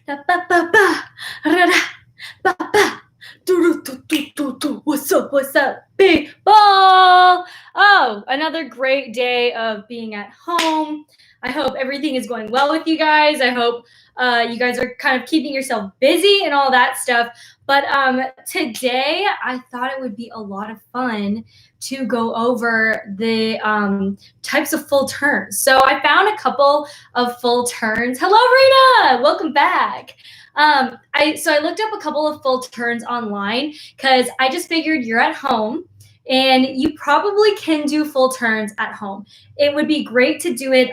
Da ba ba ba, ra da, ba ba, do do do do do. What's up? What's up, big ball? Oh, another great day of being at home. I hope everything is going well with you guys. I hope you guys are kind of keeping yourself busy and all that stuff. But today, I thought it would be a lot of fun to go over the types of full turns. So I found a couple of full turns. Hello, Rita. Welcome back. I looked up a couple of full turns online because I just figured you're at home and you probably can do full turns at home. It would be great to do it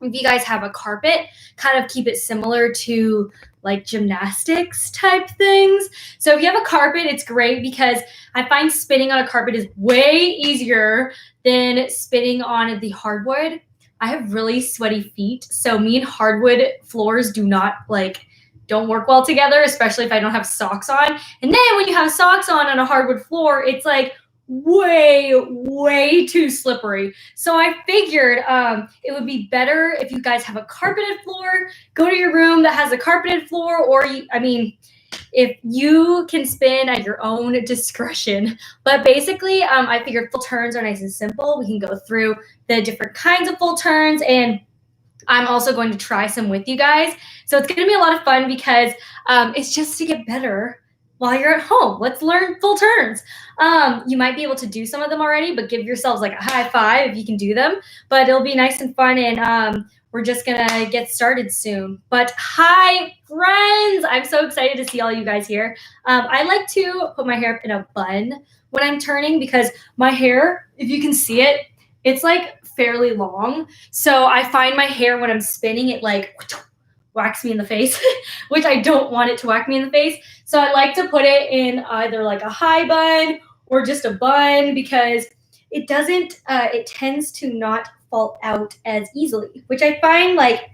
if you guys have a carpet, kind of keep it similar to like gymnastics type things. So if you have a carpet, it's great because I find spinning on a carpet is way easier than spinning on the hardwood. I have really sweaty feet, so me and hardwood floors don't work well together, especially if I don't have socks on. And then when you have socks on a hardwood floor, it's like way too slippery. So I figured it would be better if you guys have a carpeted floor. Go to your room that has a carpeted floor, or if you can spin at your own discretion. But basically, I figured full turns are nice and simple. We can go through the different kinds of full turns, and I'm also going to try some with you guys. So it's going to be a lot of fun because it's just to get better while you're at home. Let's learn full turns. You might be able to do some of them already, but give yourselves like a high five if you can do them. But it'll be nice and fun, and we're just going to get started soon. But hi, friends. I'm so excited to see all you guys here. I like to put my hair up in a bun when I'm turning because my hair, if you can see it, it's like fairly long. So I find my hair when I'm spinning, it like whacks me in the face, which I don't want it to whack me in the face. So I like to put it in either like a high bun or just a bun because it tends to not fall out as easily, which I find like,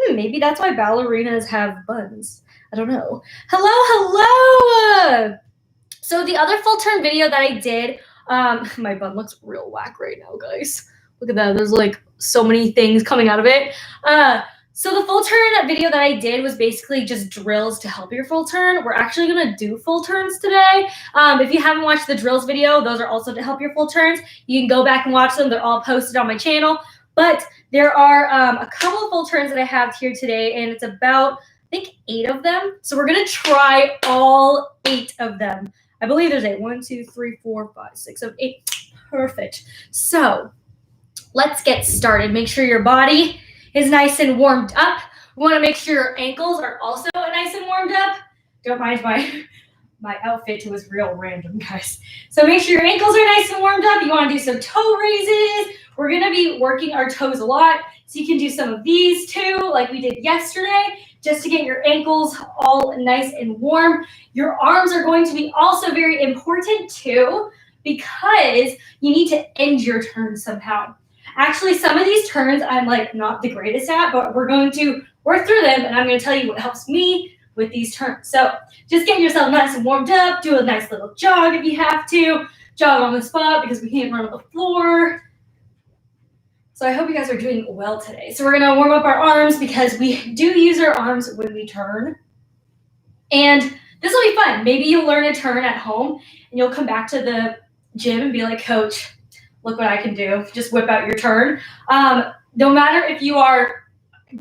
maybe that's why ballerinas have buns. I don't know. Hello. So the other full turn video that I did, my bun looks real whack right now, guys. Look at that. There's like so many things coming out of it. So the full turn video that I did was basically just drills to help your full turn. We're actually going to do full turns today. If you haven't watched the drills video, those are also to help your full turns. You can go back and watch them. They're all posted on my channel. But there are a couple of full turns that I have here today, and it's about, I think, 8 of them. So we're going to try all 8 of them. I believe there's 8. 1, 2, 3, 4, 5, 6, 7, 8. Perfect. So let's get started. Make sure your body is nice and warmed up. We want to make sure your ankles are also nice and warmed up. Don't mind my outfit. It was real random, guys. So make sure your ankles are nice and warmed up. You want to do some toe raises. We're going to be working our toes a lot. So you can do some of these too, like we did yesterday, just to get your ankles all nice and warm. Your arms are going to be also very important too, because you need to end your turn somehow. Actually, some of these turns I'm like not the greatest at, but we're going to work through them, and I'm going to tell you what helps me with these turns. So just get yourself nice and warmed up. Do a nice little jog if you have to. Jog on the spot because we can't run on the floor. So I hope you guys are doing well today. So we're going to warm up our arms because we do use our arms when we turn. And this will be fun. Maybe you'll learn a turn at home, and you'll come back to the gym and be like, Coach, look what I can do. Just whip out your turn. No matter if you are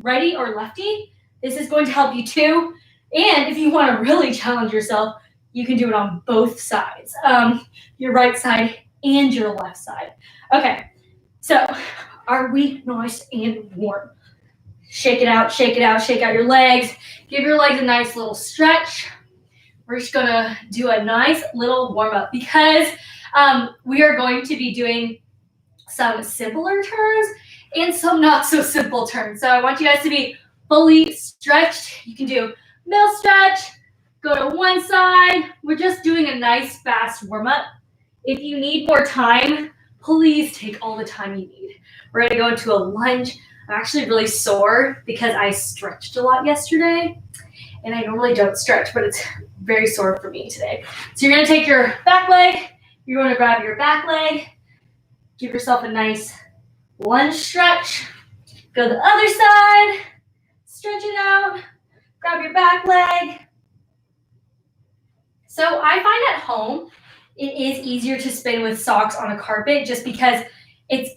righty or lefty, this is going to help you too. And if you want to really challenge yourself, you can do it on both sides, your right side and your left side. Okay, so are we nice and warm? Shake it out, shake it out, shake out your legs. Give your legs a nice little stretch. We're just going to do a nice little warm up because we are going to be doing some simpler turns and some not so simple turns. So I want you guys to be fully stretched. You can do middle stretch, go to one side. We're just doing a nice fast warm up. If you need more time, please take all the time you need. We're going to go into a lunge. I'm actually really sore because I stretched a lot yesterday, and I normally don't stretch, but it's very sore for me today. So you're going to take your back leg. You're going to grab your back leg. Give yourself a nice lunge stretch. Go to the other side. Stretch it out. Grab your back leg. So I find at home, it is easier to spin with socks on a carpet just because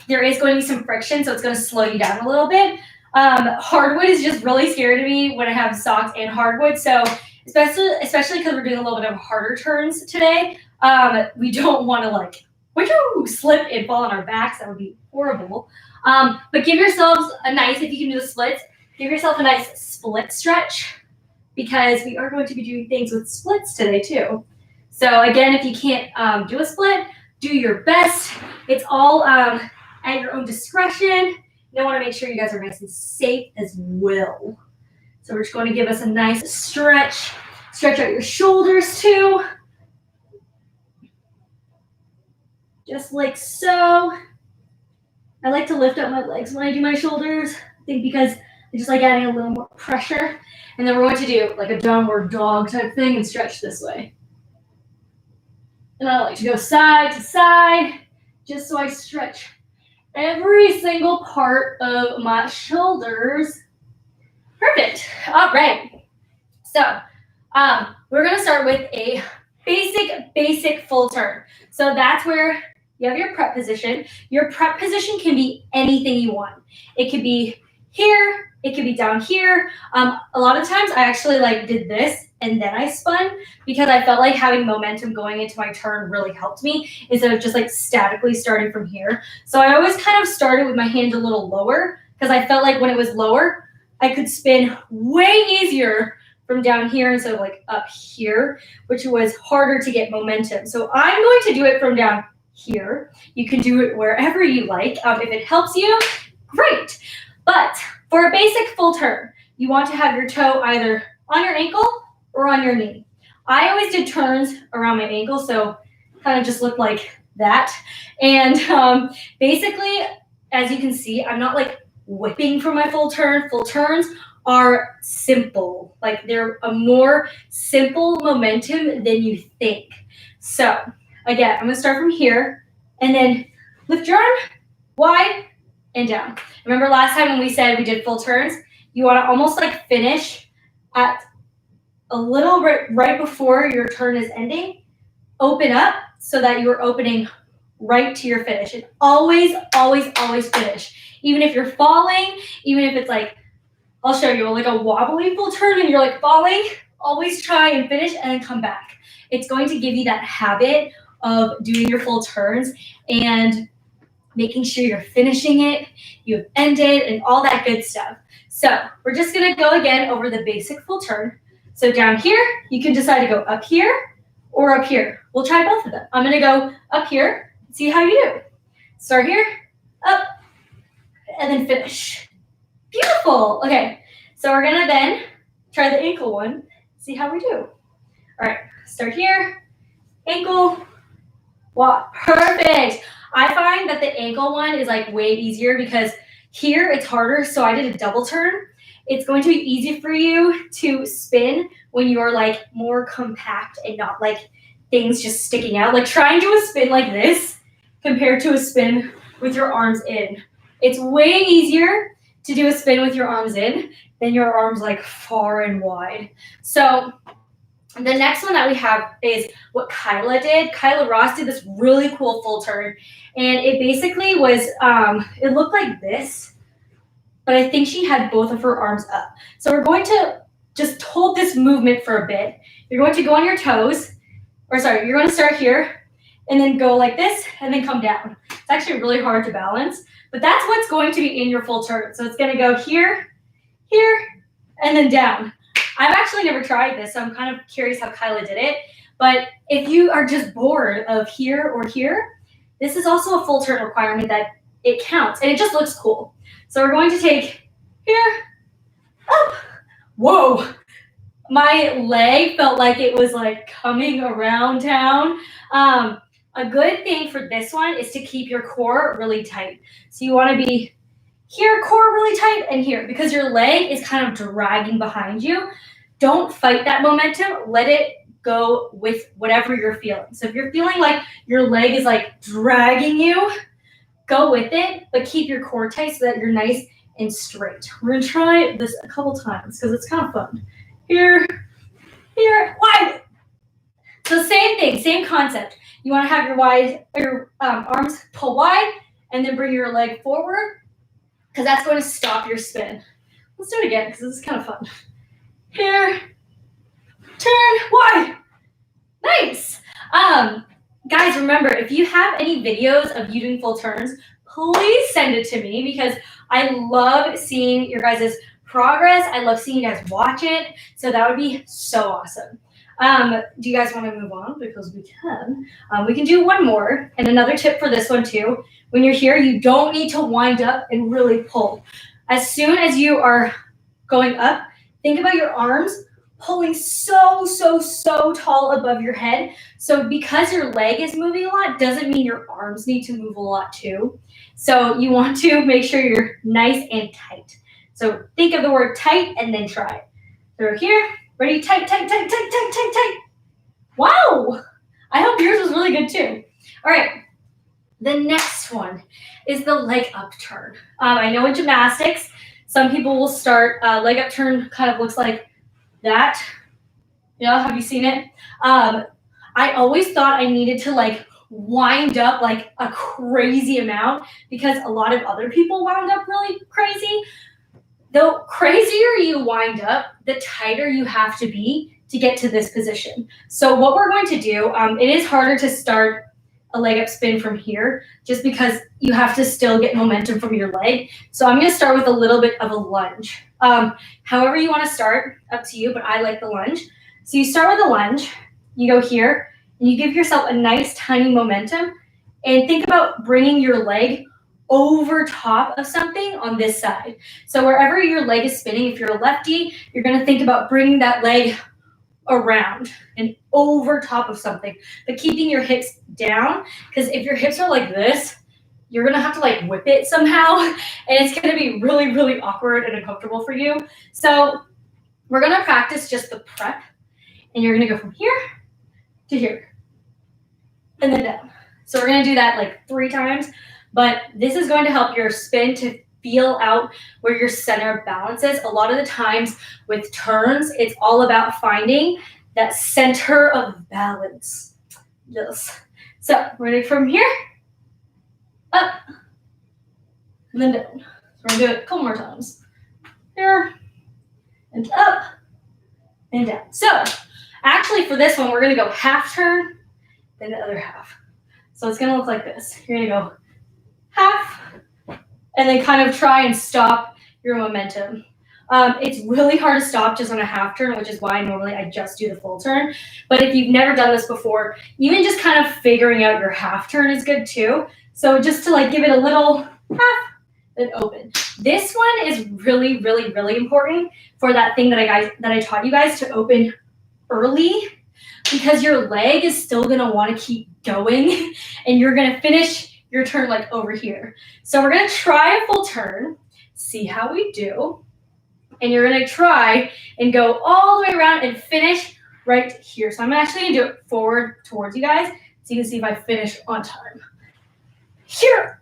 there is going to be some friction, so it's going to slow you down a little bit. Hardwood is just really scary to me when I have socks and hardwood. So especially because we're doing a little bit of harder turns today, we don't want to like slip and fall on our backs. That would be horrible. But give yourselves a nice, if you can do the splits, give yourself a nice split stretch because we are going to be doing things with splits today too. So again, if you can't do a split, do your best. It's all at your own discretion. You want to make sure you guys are nice and safe as well. So we're just going to give us a nice stretch. Stretch out your shoulders too. Just like so. I like to lift up my legs when I do my shoulders. I think because I just like adding a little more pressure. And then we're going to do like a downward dog type thing and stretch this way. And I like to go side to side just so I stretch every single part of my shoulders. Perfect. All right. So we're going to start with a basic full turn. So that's where you have your prep position. Your prep position can be anything you want. It could be here. It could be down here. A lot of times I actually did this and then I spun because I felt like having momentum going into my turn really helped me instead of just statically starting from here. So I always kind of started with my hands a little lower because I felt like when it was lower, I could spin way easier from down here instead of up here, which was harder to get momentum. So I'm going to do it from down here. You can do it wherever you like. If it helps you, great. But for a basic full turn, you want to have your toe either on your ankle or on your knee. I always did turns around my ankle, so kind of just looked like that. And basically, as you can see, I'm not whipping for my full turn. Full turns are simple. They're a more simple momentum than you think. So again, I'm gonna start from here and then lift your arm wide and down. Remember last time when we said we did full turns, you want to almost finish at a little right before your turn is ending. Open up so that you're opening right to your finish. And always finish. Even if you're falling, even if it's I'll show you a wobbly full turn and you're falling, always try and finish and then come back. It's going to give you that habit of doing your full turns and making sure you're finishing it, you've ended, and all that good stuff. So we're just gonna go again over the basic full turn. So down here, you can decide to go up here or up here. We'll try both of them. I'm gonna go up here, see how you do. Start here, up, and then finish. Beautiful. Okay, so we're gonna then try the ankle one, see how we do. All right, start here, ankle, walk. Perfect. I find that the ankle one is way easier because here it's harder. So I did a double turn. It's going to be easy for you to spin when you are more compact and not things just sticking out. Try and do a spin like this compared to a spin with your arms in. It's way easier to do a spin with your arms in than your arms far and wide. So the next one that we have is what Kyla did. Kyla Ross did this really cool full turn. And it basically was, it looked like this, but I think she had both of her arms up. So we're going to just hold this movement for a bit. You're going to go on your toes, you're going to start here and then go like this and then come down. It's actually really hard to balance, but that's what's going to be in your full turn. So it's going to go here, here, and then down. I've actually never tried this, so I'm kind of curious how Kyla did it. But if you are just bored of here or here, this is also a full turn requirement that it counts, and it just looks cool. So we're going to take here, up. Whoa, my leg felt like it was coming around town. A good thing for this one is to keep your core really tight. So you want to be here, core really tight, and here, because your leg is kind of dragging behind you. Don't fight that momentum. Let it go with whatever you're feeling. So if you're feeling like your leg is dragging you, go with it, but keep your core tight so that you're nice and straight. We're gonna try this a couple times because it's kind of fun. here, here, wide. So same thing, same concept. You want to have your arms pull wide and then bring your leg forward because that's going to stop your spin. Let's do it again because this is kind of fun. Here, turn, wide. Nice. Guys, remember, if you have any videos of you doing full turns, please send it to me because I love seeing your guys' progress. I love seeing you guys watch it. So that would be so awesome. Do you guys want to move on? Because we can. We can do one more. And another tip for this one too, when you're here, you don't need to wind up and really pull. As soon as you are going up, think about your arms pulling so tall above your head. So because your leg is moving a lot doesn't mean your arms need to move a lot too. So you want to make sure you're nice and tight. So think of the word tight and then try it. Through here, ready, tight. Wow, I hope yours was really good too. All right, the next one is the leg up turn. I know in gymnastics, some people will start leg up turn kind of looks like that. Yeah, have you seen it? I always thought I needed to like wind up like a crazy amount because a lot of other people wound up really crazy. The crazier you wind up, the tighter you have to be to get to this position. So what we're going to do, it is harder to start a leg up spin from here just because you have to still get momentum from your leg. So I'm going to start with a little bit of a lunge. However you want to start, up to you, but I like the lunge. So you start with a lunge, you go here, and you give yourself a nice tiny momentum, and think about bringing your leg over top of something on this side. So wherever your leg is spinning, if you're a lefty, you're going to think about bringing that leg around and over top of something, but keeping your hips down, because if your hips are like this, you're going to have to like whip it somehow, and it's going to be really awkward and uncomfortable for you. So we're going to practice just the prep, and you're going to go from here to here and then down. So we're going to do that like 3 times, but this is going to help your spin to feel out where your center of balance is. A lot of the times with turns, it's all about finding that center of balance. Yes. So ready from here, up, and then down. So we're gonna do it a couple more times. Here, and up, and down. So actually for this one, we're gonna go half turn, then the other half. So it's gonna look like this. You're gonna go half, and then kind of try and stop your momentum. It's really hard to stop just on a half turn, which is why normally I just do the full turn. But if you've never done this before, even just kind of figuring out your half turn is good too. So just to like give it a little half, then open. This one is really important for that thing that I taught you guys to open early, because your leg is still gonna want to keep going, and you're gonna finish your turn like over here. So we're gonna try a full turn, see how we do, and you're gonna try and go all the way around and finish right here. So I'm actually gonna do it forward towards you guys so you can see if I finish on time. Here.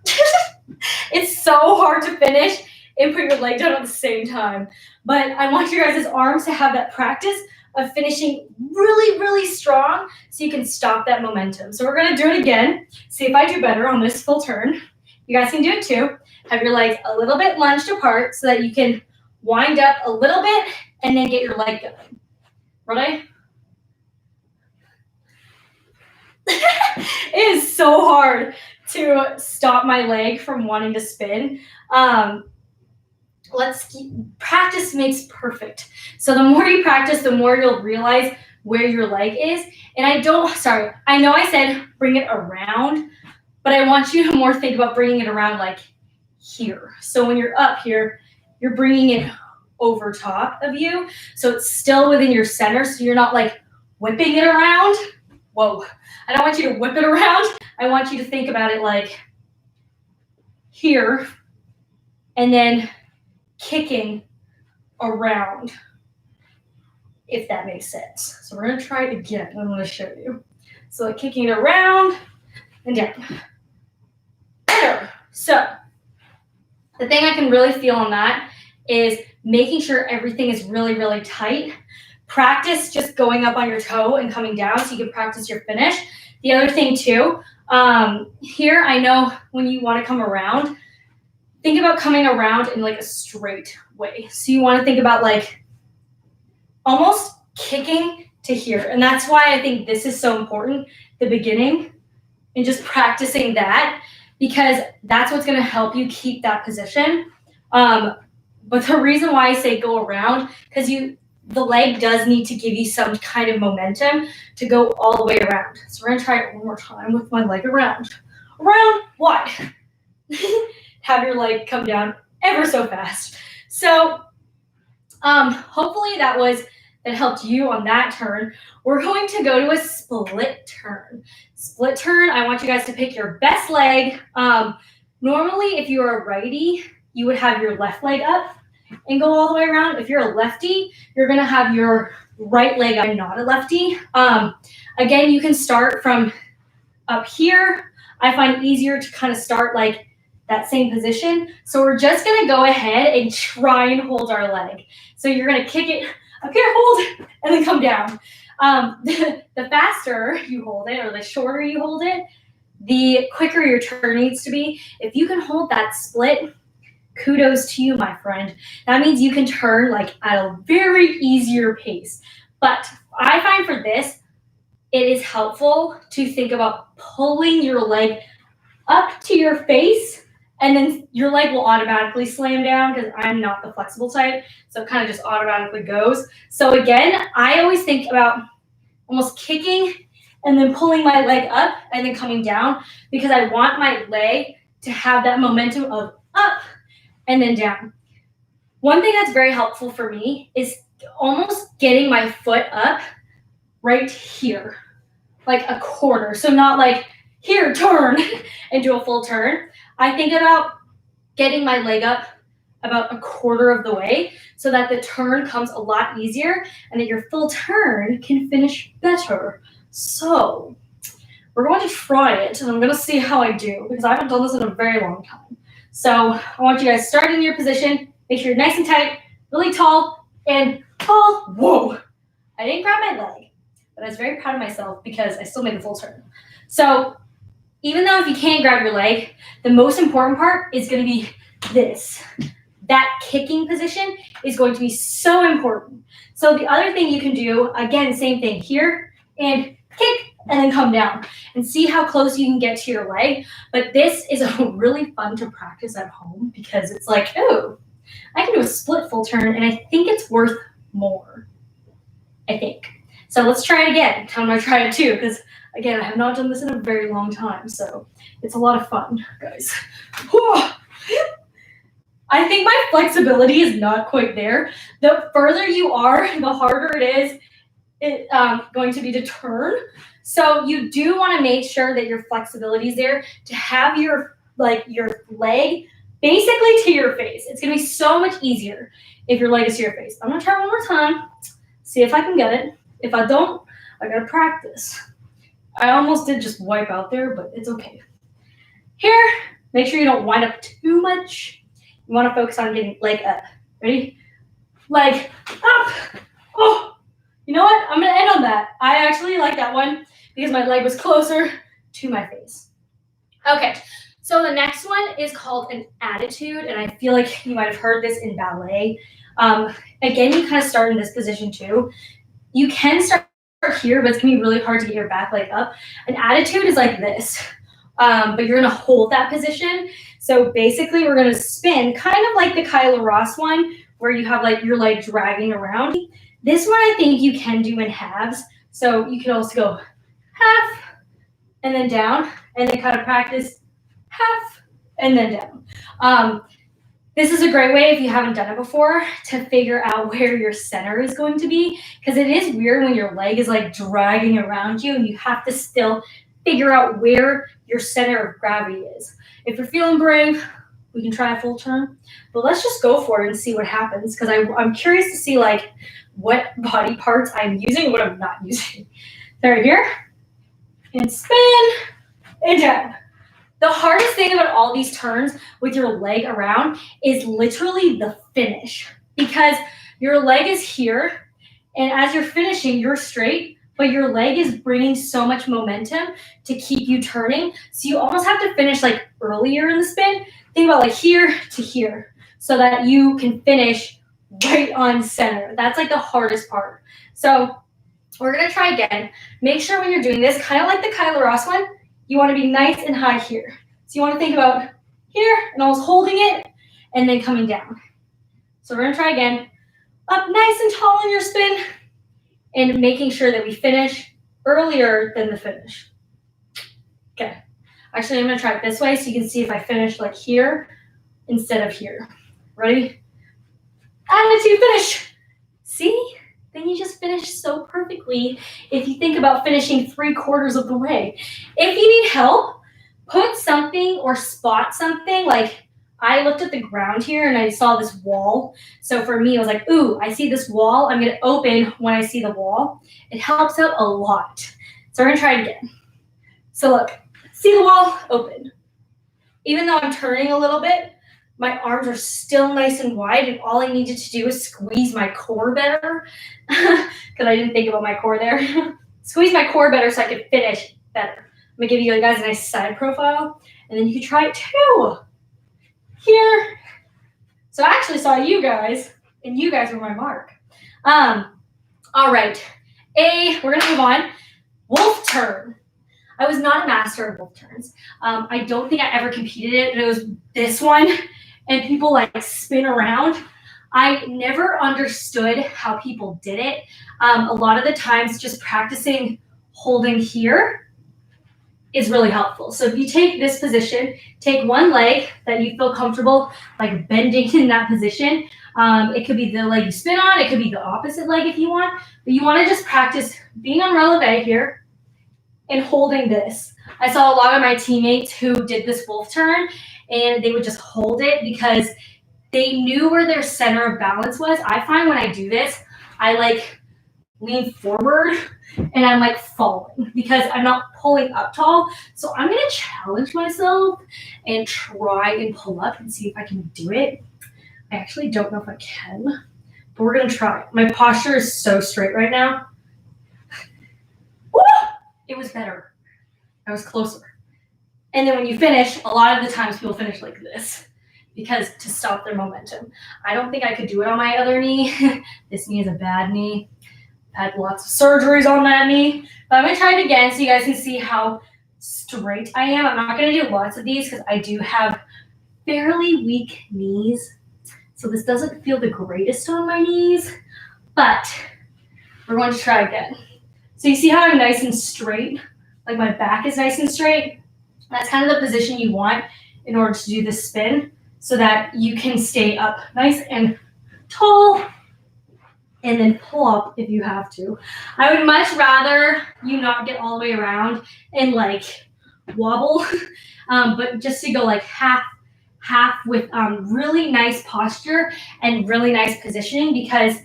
It's so hard to finish and put your leg down at the same time, but I want your guys' arms to have that practice of finishing really strong so you can stop that momentum. So we're gonna do it again. See if I do better on this full turn. You guys can do it too. Have your legs a little bit lunged apart so that you can wind up a little bit and then get your leg going. Ready? It is so hard to stop my leg from wanting to spin. Practice makes perfect. So the more you practice, the more you'll realize where your leg is. And I know I said bring it around, but I want you to more think about bringing it around like here. So when you're up here, you're bringing it over top of you. So it's still within your center. So you're not like whipping it around. Whoa. I don't want you to whip it around. I want you to think about it like here and then kicking around, if that makes sense. So we're going to try it again. I'm going to show you. So like kicking it around and down. Better. So the thing I can really feel on that is making sure everything is really tight, practice just going up on your toe and coming down so you can practice your finish. The other thing too, here I know when you want to come around, think about coming around in like a straight way. So you want to think about like almost kicking to here. And that's why I think this is so important, the beginning, and just practicing that, because that's what's going to help you keep that position. But the reason why I say go around, because the leg does need to give you some kind of momentum to go all the way around. So we're going to try it one more time with my leg around. Around what? Have your leg come down ever so fast. So hopefully that helped you on that turn. We're going to go to a split turn. Split turn, I want you guys to pick your best leg. Normally, if you're a righty, you would have your left leg up and go all the way around. If you're a lefty, you're going to have your right leg up and not a lefty. Again, you can start from up here. I find it easier to kind of start like that same position. So we're just going to go ahead and try and hold our leg. So you're going to kick it up here, hold, and then come down. The faster you hold it, or the shorter you hold it, the quicker your turn needs to be. If you can hold that split, kudos to you, my friend. That means you can turn like at a very easier pace. But I find for this, it is helpful to think about pulling your leg up to your face, and then your leg will automatically slam down because I'm not the flexible type. So it kind of just automatically goes. So again, I always think about almost kicking and then pulling my leg up and then coming down, because I want my leg to have that momentum of up and then down. One thing that's very helpful for me is almost getting my foot up right here, like a quarter. So not like here, turn and do a full turn. I think about getting my leg up about a quarter of the way so that the turn comes a lot easier and that your full turn can finish better. So we're going to try it, and I'm going to see how I do, because I haven't done this in a very long time. So I want you guys to start in your position, make sure you're nice and tight, really tall, and tall. Whoa! I didn't grab my leg, but I was very proud of myself because I still made the full turn. So even though if you can't grab your leg, the most important part is going to be this. That kicking position is going to be so important. So the other thing you can do, again, same thing here, and kick, and then come down, and see how close you can get to your leg. But this is really fun to practice at home, because it's like, oh, I can do a split full turn, and I think it's worth more, I think. So let's try it again. I'm going to try it too, because again, I have not done this in a very long time, so it's a lot of fun, guys. I think my flexibility is not quite there. The further you are, the harder it is going to be to turn. So you do want to make sure that your flexibility is there to have your leg basically to your face. It's going to be so much easier if your leg is to your face. I'm going to try one more time, see if I can get it. If I don't, I got to practice. I almost did just wipe out there, but it's okay. Here, make sure you don't wind up too much. You want to focus on getting leg up. Ready? Leg up. Oh, you know what? I'm going to end on that. I actually like that one because my leg was closer to my face. Okay, so the next one is called an attitude, and I feel like you might have heard this in ballet. Again, you kind of start in this position too. You can start here, but it's going to be really hard to get your back leg up. An attitude is like this, but you're going to hold that position. So basically, we're going to spin, kind of like the Kyla Ross one, where you have like your leg dragging around. This one I think you can do in halves. So you can also go half and then down, and then kind of practice half and then down. This is a great way, if you haven't done it before, to figure out where your center is going to be, because it is weird when your leg is like dragging around you and you have to still figure out where your center of gravity is. If you're feeling brave, we can try a full turn, but let's just go for it and see what happens, because I'm curious to see like what body parts I'm using and what I'm not using. So right here, and spin, and down. The hardest thing about all these turns with your leg around is literally the finish, because your leg is here And as you're finishing, you're straight, but your leg is bringing so much momentum to keep you turning. So you almost have to finish like earlier in the spin. Think about like here to here so that you can finish right on center. That's like the hardest part. So we're gonna try again. Make sure when you're doing this, kind of like the Kyla Ross one, you wanna be nice and high here. So you wanna think about here and almost holding it and then coming down. So we're gonna try again. Up nice and tall in your spin and making sure that we finish earlier than the finish. Okay. Actually, I'm gonna try it this way so you can see if I finish like here instead of here. Ready? Attitude finish. See? Then you just finish so perfectly if you think about finishing 3/4 of the way. If you need help, put something or spot something. Like I looked at the ground here and I saw this wall. So for me, I was like, ooh, I see this wall. I'm gonna open when I see the wall. It helps out a lot. So we're gonna try it again. So look, see the wall, open. Even though I'm turning a little bit, my arms are still nice and wide, and all I needed to do is squeeze my core better, because I didn't think about my core there. Squeeze my core better so I could finish better. I'm gonna give you guys a nice side profile, and then you can try it too. Here. So I actually saw you guys, and you guys were my mark. All right, we're gonna move on. Wolf turn. I was not a master of wolf turns. I don't think I ever competed it, but it was this one. And people like spin around. I never understood how people did it. A lot of the times just practicing holding here is really helpful. So if you take this position, take one leg that you feel comfortable like bending in that position. It could be the leg you spin on, it could be the opposite leg if you want, but you want to just practice being on releve here and holding this. I saw a lot of my teammates who did this wolf turn and they would just hold it because they knew where their center of balance was. I find when I do this, I like lean forward and I'm like falling because I'm not pulling up tall. So I'm gonna challenge myself and try and pull up and see if I can do it. I actually don't know if I can, but we're gonna try. My posture is so straight right now. Woo! It was better. I was closer. And then when you finish, a lot of the times people finish like this because to stop their momentum. I don't think I could do it on my other knee. This knee is a bad knee. I've had lots of surgeries on that knee. But I'm going to try it again so you guys can see how straight I am. I'm not going to do lots of these because I do have fairly weak knees. So this doesn't feel the greatest on my knees. But we're going to try again. So you see how I'm nice and straight? Like my back is nice and straight? That's kind of the position you want in order to do this spin so that you can stay up nice and tall and then pull up if you have to. I would much rather you not get all the way around and like wobble, but just to go like half with really nice posture and really nice positioning because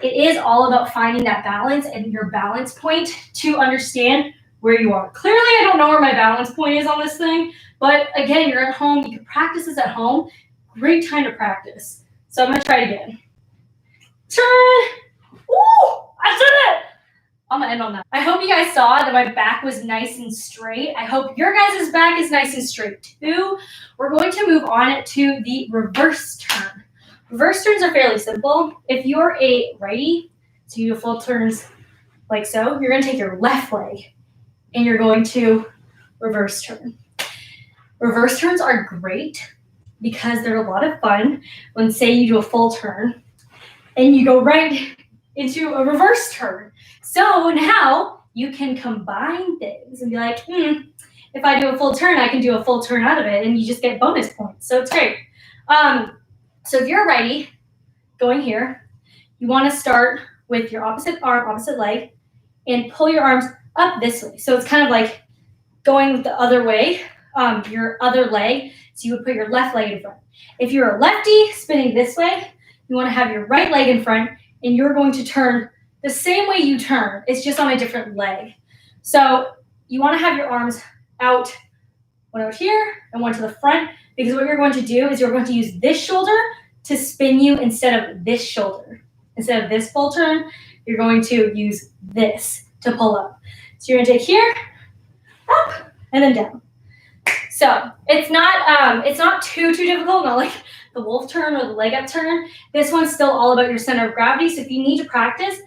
it is all about finding that balance and your balance point to understand where you are. Clearly, I don't know where my balance point is on this thing, but again, you're at home. You can practice this at home. Great time to practice. So I'm gonna try it again. Turn. Woo! I did it! I'm gonna end on that. I hope you guys saw that my back was nice and straight. I hope your guys' back is nice and straight too. We're going to move on to the reverse turn. Reverse turns are fairly simple. If you're a righty, so you do full turns like so, you're gonna take your left leg and you're going to reverse turn. Reverse turns are great because they're a lot of fun when, say, you do a full turn and you go right into a reverse turn. So now you can combine things and be like, if I do a full turn, I can do a full turn out of it, and you just get bonus points. So it's great. So if you're a righty going here, you want to start with your opposite arm, opposite leg, and pull your arms up this way. So it's kind of like going the other way, your other leg. So you would put your left leg in front. If you're a lefty spinning this way, you want to have your right leg in front, and you're going to turn the same way you turn. It's just on a different leg. So you want to have your arms out, one out here and one to the front, because what you're going to do is you're going to use this shoulder to spin you instead of this shoulder. Instead of this full turn, you're going to use this to pull up. So you're gonna take here, up, and then down. So it's not too difficult, not like the wolf turn or the leg up turn. This one's still all about your center of gravity. So if you need to practice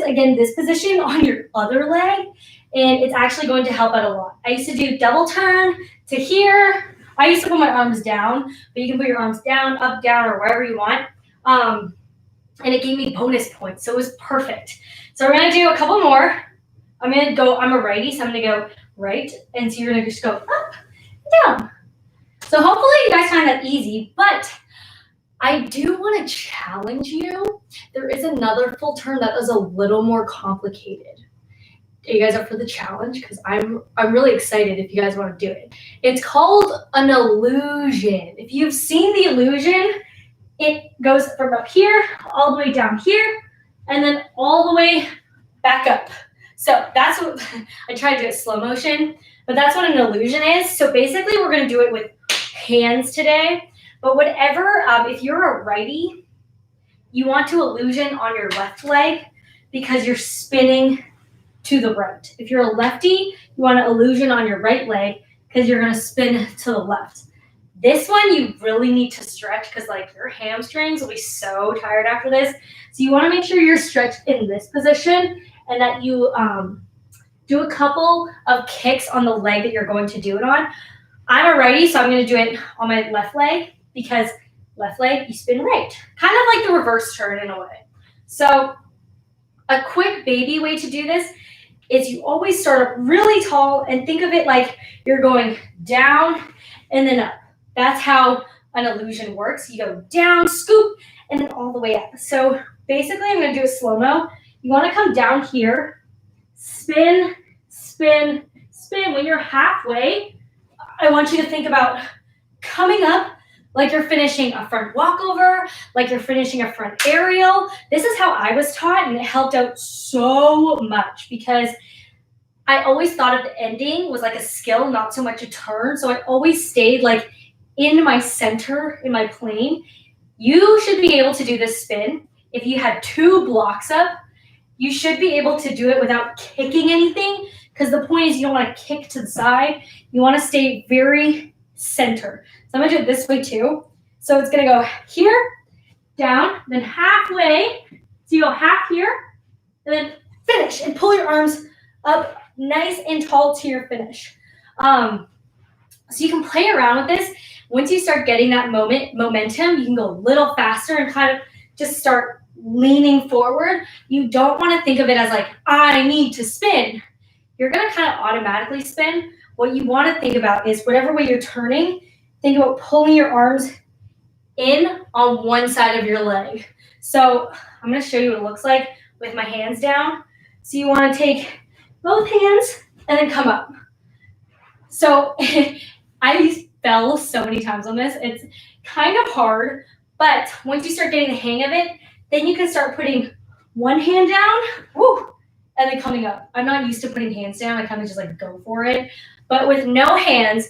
again this position on your other leg, and it's actually going to help out a lot. I used to do double turn to here. I used to put my arms down, but you can put your arms down, up, down, or wherever you want. And it gave me bonus points, so it was perfect. So we're gonna do a couple more. I'm a righty, so I'm gonna go right, and so you're gonna just go up, down. So hopefully you guys find that easy, but I do want to challenge you. There is another full turn that is a little more complicated. Are you guys up for the challenge? Because I'm really excited if you guys want to do it. It's called an illusion. If you've seen the illusion, it goes from up here all the way down here, and then all the way back up. So that's what I tried to do it slow motion, but that's what an illusion is. So basically we're going to do it with hands today, but whatever, if you're a righty, you want to illusion on your left leg because you're spinning to the right. If you're a lefty, you want to illusion on your right leg because you're going to spin to the left. This one you really need to stretch because like your hamstrings will be so tired after this. So you want to make sure you're stretched in this position and that you do a couple of kicks on the leg that you're going to do it on. I'm a righty, so I'm going to do it on my left leg because left leg, you spin right. Kind of like the reverse turn in a way. So a quick baby way to do this is you always start up really tall and think of it like you're going down and then up. That's how an illusion works. You go down, scoop, and then all the way up. So basically I'm going to do a slow-mo. You want to come down here, spin, spin, spin. When you're halfway, I want you to think about coming up like you're finishing a front walkover, like you're finishing a front aerial. This is how I was taught, and it helped out so much because I always thought of the ending was like a skill, not so much a turn. So I always stayed like in my center, in my plane. You should be able to do this spin. If you had 2 blocks up, you should be able to do it without kicking anything because the point is you don't want to kick to the side. You want to stay very center. So I'm going to do it this way too. So it's going to go here, down, then halfway. So you go half here, and then finish and pull your arms up nice and tall to your finish. So you can play around with this. Once you start getting that momentum, you can go a little faster and kind of just start leaning forward. You don't want to think of it as like, I need to spin. You're going to kind of automatically spin. What you want to think about is whatever way you're turning, think about pulling your arms in on one side of your leg. So I'm going to show you what it looks like with my hands down. So you want to take both hands and then come up. So I fell so many times on this. It's kind of hard, but once you start getting the hang of it, then you can start putting one hand down, woo, and then coming up. I'm not used to putting hands down. I kind of just like go for it. But with no hands,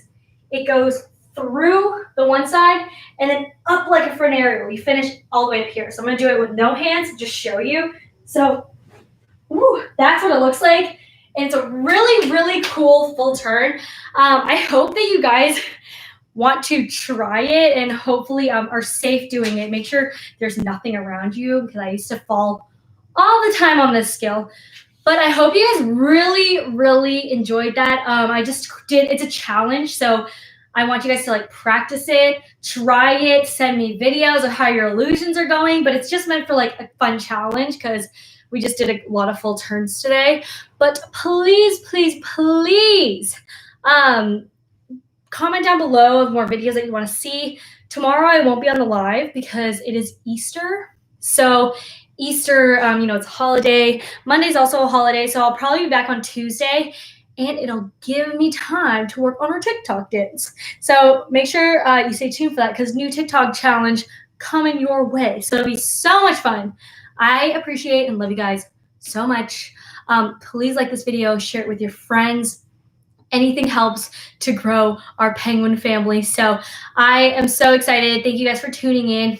it goes through the one side and then up like a front aerial. You finish all the way up here. So I'm going to do it with no hands, just show you. So woo, that's what it looks like. And it's a really, really cool full turn. I hope that you guys want to try it and hopefully are safe doing it. Make sure there's nothing around you because I used to fall all the time on this skill. But I hope you guys really, really enjoyed that. It's a challenge. So I want you guys to like practice it, try it, send me videos of how your illusions are going. But it's just meant for like a fun challenge because we just did a lot of full turns today. But please, please, please comment down below of more videos that you want to see. Tomorrow I won't be on the live because it is Easter. So Easter, it's a holiday. Monday's also a holiday, so I'll probably be back on Tuesday, and it'll give me time to work on our TikTok dance. So make sure you stay tuned for that because new TikTok challenge coming your way. So it'll be so much fun. I appreciate and love you guys so much. Please like this video, share it with your friends. Anything helps to grow our penguin family. So I am so excited. Thank you guys for tuning in.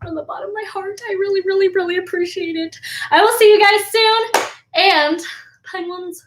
from the bottom of my heart. I really, really, really appreciate it. I will see you guys soon. And penguins,